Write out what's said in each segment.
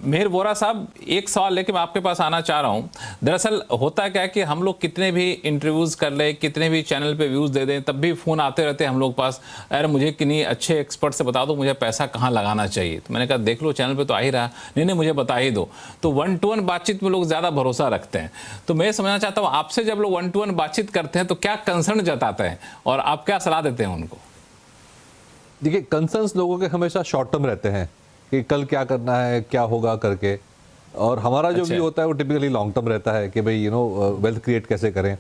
मेहर वोरा साहब, एक सवाल लेके मैं आपके पास आना चाह रहा हूँ। दरअसल होता क्या है कि हम लोग कितने भी इंटरव्यूज़ कर ले, कितने भी चैनल पे व्यूज़ दे दें, तब भी फ़ोन आते रहते हैं हम लोग पास, अरे मुझे किन्हीं अच्छे एक्सपर्ट से बता दो मुझे पैसा कहाँ लगाना चाहिए। तो मैंने कहा देख लो चैनल पर तो आ ही रहा, नहीं नहीं मुझे बता ही दो। तो 1-to-1 बातचीत में लोग ज़्यादा भरोसा रखते हैं। तो मैं समझना चाहता हूँ आपसे, जब लोग 1-to-1 बातचीत करते हैं तो क्या कंसर्न जताते हैं और आप क्या सलाह देते हैं उनको? देखिए, कंसर्न्स लोगों के हमेशा शॉर्ट टर्म रहते हैं कि कल क्या करना है, क्या होगा करके, और हमारा जो भी होता है वो टिपिकली लॉन्ग टर्म रहता है कि भाई वेल्थ क्रिएट कैसे करें।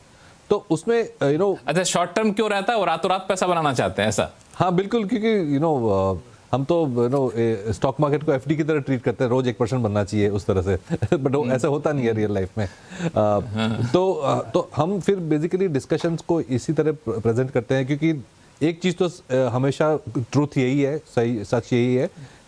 तो उसमें अच्छा, शॉर्ट टर्म क्यों रहता है और रातों रात पैसा बनाना चाहते हैं ऐसा? हाँ बिल्कुल, क्योंकि हम तो स्टॉक मार्केट को एफडी की तरह ट्रीट करते हैं, रोज 1% बनना चाहिए उस तरह से बट वो ऐसा होता नहीं है रियल लाइफ में। तो हम फिर बेसिकली डिस्कशंस को इसी तरह प्रेजेंट करते हैं, क्योंकि एक चीज़ तो हमेशा ट्रूथ यही है, सही सच यही है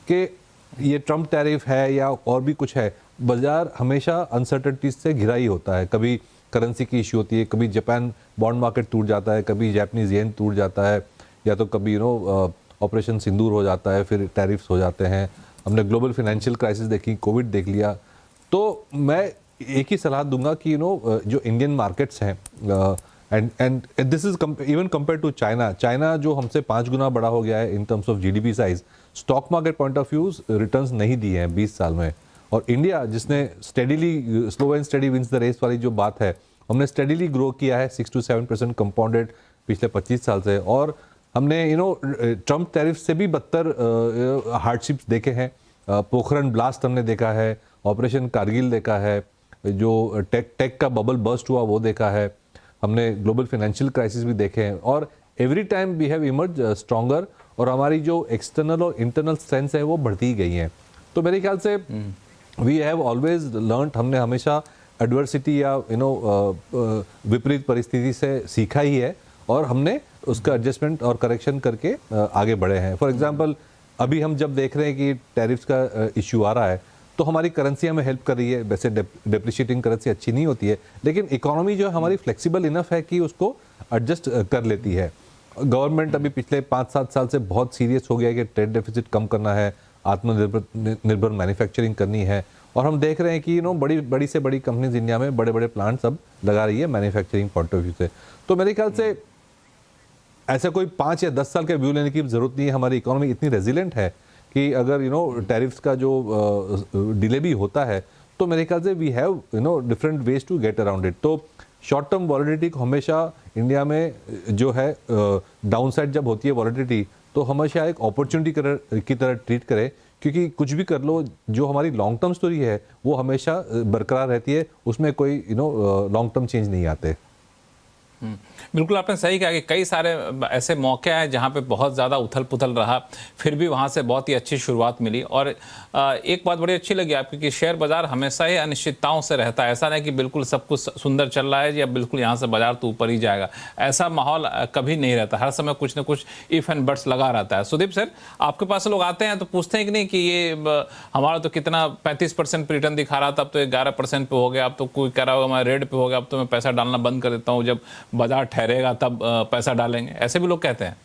कि ये ट्रम्प टैरिफ है या और भी कुछ है, बाजार हमेशा अनसर्टेनिटीज से घिरा ही होता है। कभी करेंसी की इश्यू होती है, कभी जापान बॉन्ड मार्केट टूट जाता है, कभी जापानीज येन टूट जाता है, या तो कभी ऑपरेशन सिंदूर हो जाता है, फिर टैरिफ्स हो जाते हैं। हमने ग्लोबल फाइनेंशियल क्राइसिस देखी, कोविड देख लिया। तो मैं एक ही सलाह दूंगा कि जो इंडियन मार्केट्स हैं, and this is even compare to China जो हमसे 5 गुना बड़ा हो गया है in terms of GDP size, stock market point of views returns नहीं दिए हैं 20 साल में। और इंडिया जिसने steadily, slow and steady wins the race वाली जो बात है, हमने स्टेडीली ग्रो किया है 6 to 7% कंपाउंडेड पिछले 25 साल से। और हमने ट्रम्प टैरिफ से भी बदतर हार्डशिप्स देखे हैं। पोखरण ब्लास्ट हमने देखा है, ऑपरेशन कारगिल देखा है, जो टेक का बबल बर्स्ट हुआ वो देखा है, हमने ग्लोबल फाइनेंशियल क्राइसिस भी देखे हैं, और every time we have emerge stronger, और हमारी जो एक्सटर्नल और इंटरनल स्ट्रेंथ्स है वो बढ़ती गई हैं। तो मेरे ख्याल से वी हैव ऑलवेज लर्नड, हमने हमेशा एडवर्सिटी या विपरीत परिस्थिति से सीखा ही है, और हमने उसका एडजस्टमेंट और करेक्शन करके आगे बढ़े हैं। फॉर एग्जांपल अभी हम जब देख रहे हैं कि टैरिफ्स का इशू आ रहा है, तो हमारी करेंसी हमें हेल्प कर रही है। वैसे डेप्रिशिएटिंग करेंसी अच्छी नहीं होती है, लेकिन इकोनॉमी जो है हमारी फ्लेक्सिबल इनफ है कि उसको एडजस्ट कर लेती है। गवर्नमेंट अभी पिछले 5-7 साल से बहुत सीरियस हो गया है कि ट्रेड डेफिसिट कम करना है, आत्मनिर्भर मैन्युफैक्चरिंग करनी है, और हम देख रहे हैं कि बड़ी से बड़ी कंपनीज इंडिया में बड़े बड़े प्लांट्स अब लगा रही है मैन्युफैक्चरिंग पॉइंट ऑफ व्यू से। तो मेरे ख्याल से ऐसा कोई 5 या 10 साल का व्यू लेने की जरूरत नहीं है। हमारी इकोनॉमी इतनी रेजिलेंट है कि अगर टैरिफ्स का जो डिले भी होता है, तो मेरे ख्याल से we have different ways to get around it. तो शॉर्ट टर्म वॉलेटिलिटी को हमेशा इंडिया में जो है डाउन साइड जब होती है वॉलेटिलिटी, तो हमेशा एक अपॉर्चुनिटी की तरह ट्रीट करें, क्योंकि कुछ भी कर लो, जो हमारी लॉन्ग टर्म स्टोरी है वो हमेशा बरकरार रहती है, उसमें कोई लॉन्ग टर्म चेंज नहीं आते। बिल्कुल आपने सही कहा कि कई सारे ऐसे मौके हैं जहां पे बहुत ज़्यादा उथल पुथल रहा, फिर भी वहां से बहुत ही अच्छी शुरुआत मिली। और एक बात बड़ी अच्छी लगी आपकी कि शेयर बाजार हमेशा ही अनिश्चितताओं से रहता है। ऐसा नहीं कि बिल्कुल सब कुछ सुंदर चल रहा है या बिल्कुल यहाँ से बाजार तो ऊपर ही जाएगा, ऐसा माहौल कभी नहीं रहता। हर समय कुछ ना कुछ इफ एंड बट्स लगा रहता है। सुदीप सर, आपके पास लोग आते हैं तो पूछते हैं कि नहीं कि ये हमारा तो कितना 35% पे रिटर्न दिखा रहा था, अब तो 11% पे हो गया, अब तो कोई कह रहा होगा हमारा रेड पे हो गया, अब तो मैं पैसा डालना बंद कर देता हूँ, जब बाजार ठहरेगा तब पैसा डालेंगे, ऐसे भी लोग कहते हैं?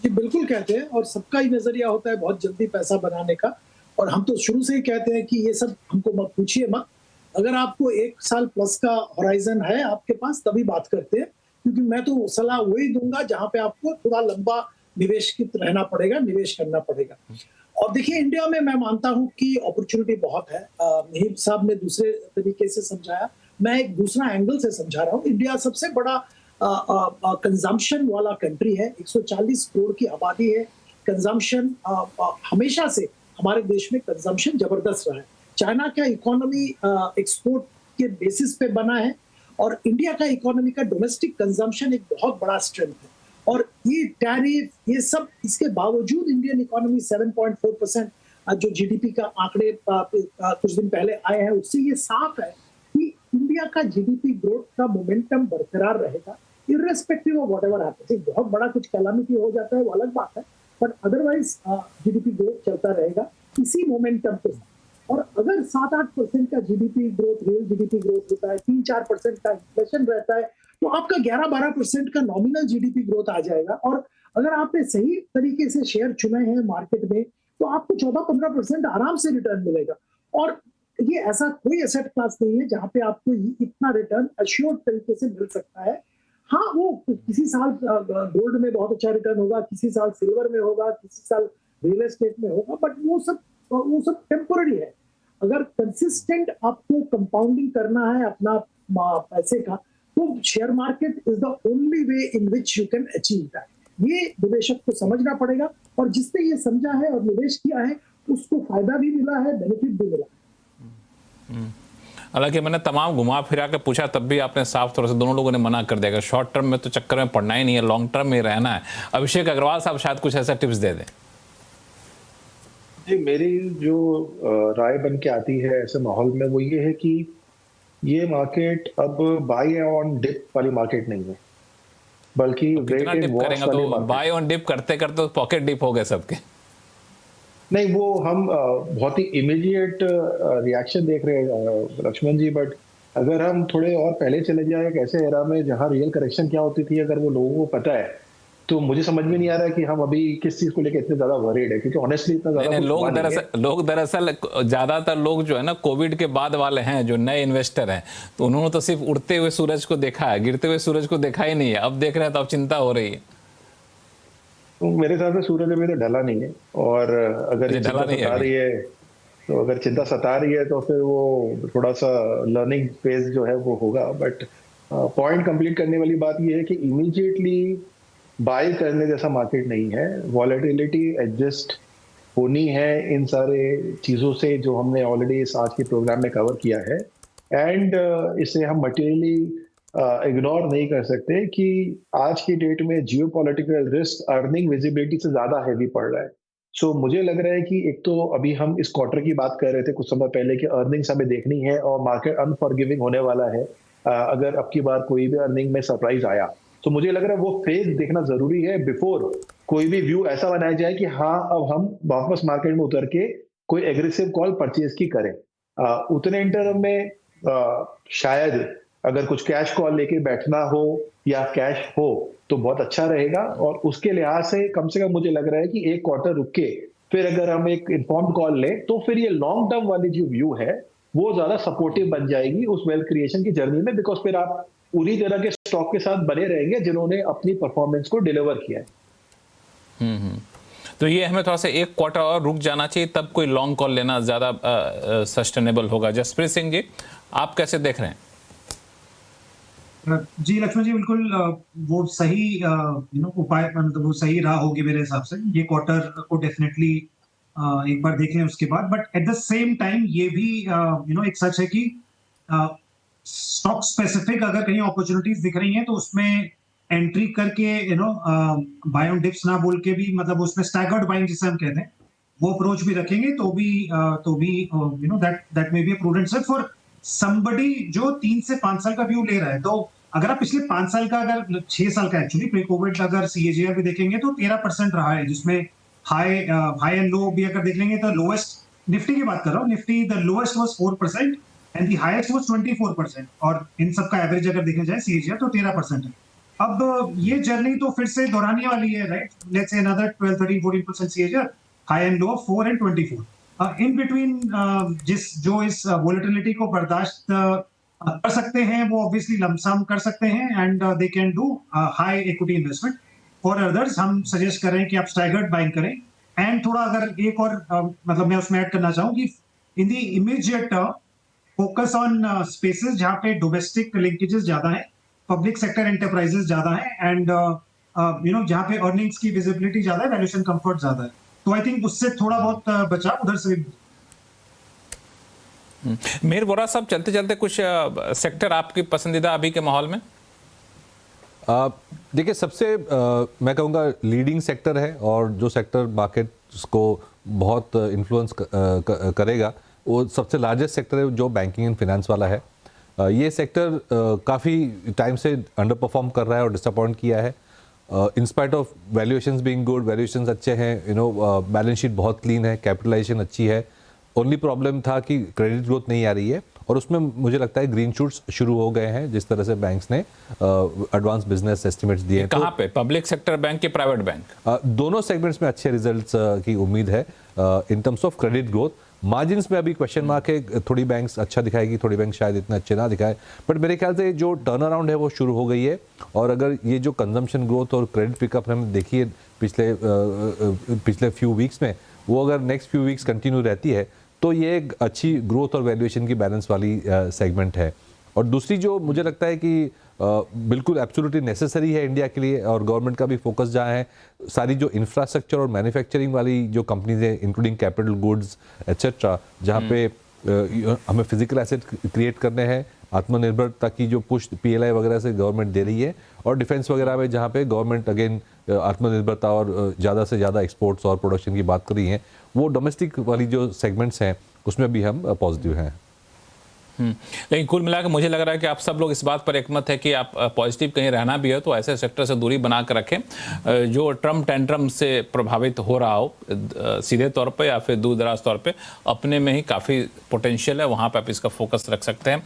जी बिल्कुल कहते हैं, और सबका ही नजरिया होता है बहुत जल्दी पैसा बनाने का। और हम तो शुरू से ही कहते हैं कि ये सब हमको मत पूछिए मत, अगर आपको 1 साल प्लस का होराइजन है आपके पास तभी बात करते हैं, क्योंकि मैं तो सलाह वही दूंगा जहां पे आपको थोड़ा लंबा निवेश की रहना पड़ेगा, निवेश करना पड़ेगा। और देखिए, इंडिया में मैं मानता हूं कि अपॉर्चुनिटी बहुत है। नहीम साहब ने दूसरे तरीके से समझाया, मैं एक दूसरा एंगल से समझा रहा हूँ। इंडिया सबसे बड़ा कंजम्पशन वाला कंट्री है, 140 करोड़ की आबादी है। कंजम्पशन हमेशा से हमारे देश में कंजम्पशन जबरदस्त रहा है। चाइना का इकोनॉमी एक्सपोर्ट के बेसिस पे बना है, और इंडिया का इकोनॉमी का डोमेस्टिक कंजम्पशन एक बहुत बड़ा स्ट्रेंथ है। और ये टैरिफ, ये सब, इसके बावजूद इंडियन इकोनॉमी 7.4% जो जीडीपी का आंकड़े कुछ दिन पहले आए हैं, उससे ये साफ है कि इंडिया का जीडीपी ग्रोथ का मोमेंटम बरकरार रहेगा, इर्रेस्पेक्टिव ऑफ व्हाटएवर हैपेंस। बहुत बड़ा कुछ कैलामिटी हो जाता है वो अलग बात है, पर अदरवाइज जीडीपी ग्रोथ चलता रहेगा इसी मोमेंटम के साथ। और अगर 7-8% का GDP growth, real GDP growth होता है, 3-4% का इन्फ्लेशन रहता है, तो आपका 11-12% का नॉमिनल जीडीपी ग्रोथ आ जाएगा। और अगर आपने सही तरीके से शेयर चुने हैं मार्केट में, तो आपको 14-15% आराम से रिटर्न मिलेगा। और ये ऐसा कोई एसेट क्लास नहीं है जहां पे आपको इतना रिटर्न अश्योर्ड तरीके से मिल सकता है। हाँ, वो किसी साल गोल्ड में बहुत अच्छा रिटर्न होगा, किसी साल सिल्वर में होगा, किसी साल रियल एस्टेट में होगा, बट वो सब टेम्पोररी है। अगर कंसिस्टेंट आपको कंपाउंडिंग करना है अपना पैसे का, तो share market is the only way in which you can achieve that. ये निवेशक को समझना पड़ेगा, और जिसने ये समझा है और निवेश किया है उसको फायदा भी मिला है, बेनिफिट भी मिला है। हालांकि मैंने तमाम घुमा फिरा के पूछा, तब भी आपने साफ तौर से दोनों लोगों ने मना कर दिया कि शॉर्ट टर्म में तो चक्कर में पड़ना ही नहीं है, लॉन्ग टर्म में रहना है। अभिषेक अग्रवाल साहब शायद कुछ ऐसा टिप्स दे दें। जी, मेरी जो राय बन के आती है ऐसे माहौल में वो ये है कि ये मार्केट अब बाय ऑन डिप वाली मार्केट नहीं है, बल्कि कितना डिप करेंगे? तो बाय ऑन डिप करते करते पॉकेट डिप हो गए सबके। नहीं, वो हम बहुत ही इमीडिएट रिएक्शन देख रहे हैं लक्ष्मण जी, बट अगर हम थोड़े और पहले चले जाए एक ऐसे एरा में जहां रियल करेक्शन क्या होती थी, अगर वो लोगों को पता है, तो मुझे समझ में नहीं आ रहा है कि हम अभी किस चीज को लेकर इतने ज्यादा वरीड है, क्योंकि ऑनेस्टली इतना ज्यादा लोग दरअसल ज्यादातर लोग जो है ना कोविड के बाद वाले हैं जो नए इन्वेस्टर हैं, तो उन्होंने तो सिर्फ उड़ते हुए सूरज को देखा है, गिरते हुए सूरज को देखा ही नहीं है। अब देख रहे हैं तो अब चिंता हो रही है। तो मेरे हिसाब से सूरज अभी तो ढला नहीं है, और अगर चिंता सता रही है तो फिर वो थोड़ा सा लर्निंग फेज जो है वो होगा। बट पॉइंट कंप्लीट करने वाली बात ये है कि इमीडिएटली बाय करने जैसा मार्केट नहीं है। वॉलेटिलिटी एडजस्ट होनी है इन सारे चीज़ों से जो हमने ऑलरेडी इस आज के प्रोग्राम में कवर किया है, एंड इसे हम मटेरियली इग्नोर नहीं कर सकते कि आज की डेट में जियोपॉलिटिकल रिस्क अर्निंग विजिबिलिटी से ज़्यादा हैवी पड़ रहा है। सो मुझे लग रहा है कि एक तो अभी हम इस क्वार्टर की बात कर रहे थे कुछ समय पहले कि अर्निंग्स हमें देखनी है और मार्केट अनफॉरगिविंग होने वाला है अगर अब की बार कोई भी अर्निंग में सरप्राइज आया। तो मुझे लग रहा है वो फेज देखना जरूरी है बिफोर कोई भी व्यू ऐसा बनाया जाए कि हाँ अब हम वापस मार्केट में उतर के कोई एग्रेसिव कॉल परचेज की करें। उतने इंटरम में शायद अगर कुछ कैश कॉल लेके बैठना हो या कैश हो तो बहुत अच्छा रहेगा, और उसके लिहाज से कम मुझे लग रहा है कि एक क्वार्टर रुक के फिर अगर हम एक इन्फॉर्म्ड कॉल लें तो फिर ये लॉन्ग टर्म वाली जो व्यू है वो ज्यादा सपोर्टिव बन जाएगी उस वेल्थ क्रिएशन की जर्नी में, बिकॉज फिर आप उन्हीं तरह के स्टॉक के साथ बने रहेंगे जिन्होंने अपनी परफॉर्मेंस को डिलीवर किया है। तो ये हमें थोड़ा सा एक क्वार्टर और रुक जाना चाहिए, तब कोई लॉन्ग कॉल लेना ज्यादा सस्टेनेबल होगा। जसप्रीत सिंह जी, आप कैसे देख रहे हैं? जी लक्ष्मण जी, बिल्कुल वो सही उपाय, मतलब वो सही राह होगी मेरे हिसाब से। ये क्वार्टर को डेफिनेटली एक बार देख लें उसके बाद, but at the same time ये भी एक सच है कि स्टॉक स्पेसिफिक अगर कहीं अपॉर्चुनिटीज दिख रही हैं तो उसमें एंट्री करके बाय ऑन डिप्स ना बोल के भी, मतलब उसमें स्टैगर्ड बाइंग जिसे हम कहते हैं वो अप्रोच भी रखेंगे तो भी that may be a prudent step for somebody जो 3 से 5 साल का व्यू ले रहा है। तो अगर आप पिछले 5 साल का, अगर 6 साल का एक्चुअली प्री कोविड अगर CAGR भी देखेंगे तो 13% रहा है, जिसमें हाई एंड लो भी अगर देख लेंगे तो लोएस्ट निफ्टी की बात कर रहा हूँ, Nifty the lowest was 4% and the highest was 24%, और इन सब का एवरेज अगर देखा जाए CAGR तो 13% है। अब ये जर्नी तो फिर से दोहराने वाली है, right? Let's say another 12, 13, 14% CAGR, high and low 4 and 24। In between जो इस वोलेटिलिटी को बर्दाश्त कर सकते हैं वो ऑब्वियसली लमसम कर सकते हैं and they can do high equity investment. For others हम सजेस्ट करें कि आप स्टैगर्ड बाइंग करें, एंड थोड़ा अगर एक और मतलब मैं उसमें ऐड करना चाहूँ कि in the immediate focus on spaces जहाँ पे डोमेस्टिक लिंकेजेस ज्यादा है, पब्लिक सेक्टर एंटरप्राइजेस ज्यादा है, एंड जहाँ पे अर्निंग्स की विजिबिलिटी ज्यादा है, वैल्यूएशन कंफर्ट ज्यादा है। तो आई थिंक उससे थोड़ा बहुत बचाव उधर से भी। मीर वोरा साहब, चलते चलते कुछ सेक्टर आपकी पसंदीदा अभी के माहौल में? देखिए, सबसे मैं कहूँगा लीडिंग सेक्टर है और जो सेक्टर मार्केट को बहुत इन्फ्लुएंस करेगा वो सबसे लार्जेस्ट सेक्टर है जो बैंकिंग एंड फाइनेंस वाला है। ये सेक्टर काफ़ी टाइम से अंडर परफॉर्म कर रहा है और डिसअपॉइंट किया है। In spite of valuations being good, valuations अच्छे हैं, बैलेंस शीट बहुत क्लीन है, कैपिटलाइजेशन अच्छी है। ओनली प्रॉब्लम था कि क्रेडिट ग्रोथ नहीं आ रही है, और उसमें मुझे लगता है ग्रीन शूट्स शुरू हो गए हैं जिस तरह से बैंक्स ने एडवांस बिजनेस एस्टिमेट्स दिए। कहाँ पे? पब्लिक सेक्टर बैंक के प्राइवेट बैंक? दोनों सेगमेंट्स में अच्छे रिजल्ट्स की उम्मीद है in terms of credit growth. Margins में अभी क्वेश्चन मार्क है, थोड़ी बैंक्स अच्छा दिखाएगी, थोड़ी बैंक शायद इतना अच्छे ना दिखाए, बट मेरे ख्याल से जो टर्न अराउंड है वो शुरू हो गई है। और अगर ये जो कंजम्पशन ग्रोथ और क्रेडिट पिकअप हमने देखी है पिछले फ्यू वीक्स में, वो अगर नेक्स्ट फ्यू वीक्स कंटिन्यू रहती है तो ये एक अच्छी ग्रोथ और वैल्यूएशन की बैलेंस वाली सेगमेंट है। और दूसरी जो मुझे लगता है कि बिल्कुल एब्सोल्युटली नेसेसरी है इंडिया के लिए, और गवर्नमेंट का भी फोकस जहाँ है, सारी जो इंफ्रास्ट्रक्चर और मैन्युफैक्चरिंग वाली जो कंपनीज हैं इंक्लूडिंग कैपिटल गुड्स एट्सेट्रा, जहाँ पे हमें फिजिकल एसेट क्रिएट करने हैं, आत्मनिर्भरता की जो पुश PLI वगैरह से गवर्नमेंट दे रही है, और डिफेंस वगैरह में जहाँ पे गवर्नमेंट अगेन आत्मनिर्भरता और ज़्यादा से ज़्यादा एक्सपोर्ट्स और प्रोडक्शन की बात कर रही है, वो डोमेस्टिक वाली जो सेगमेंट्स हैं उसमें भी हम पॉजिटिव हैं। लेकिन कुल मिलाकर मुझे लग रहा है कि आप सब लोग इस बात पर एकमत है कि आप पॉजिटिव कहीं रहना भी है तो ऐसे सेक्टर से दूरी बना कर रखें जो ट्रम्प टेंट्रम से प्रभावित हो रहा हो सीधे तौर पे या फिर दूर दराज तौर पे, अपने में ही काफ़ी पोटेंशियल है, वहाँ पे आप इसका फोकस रख सकते हैं।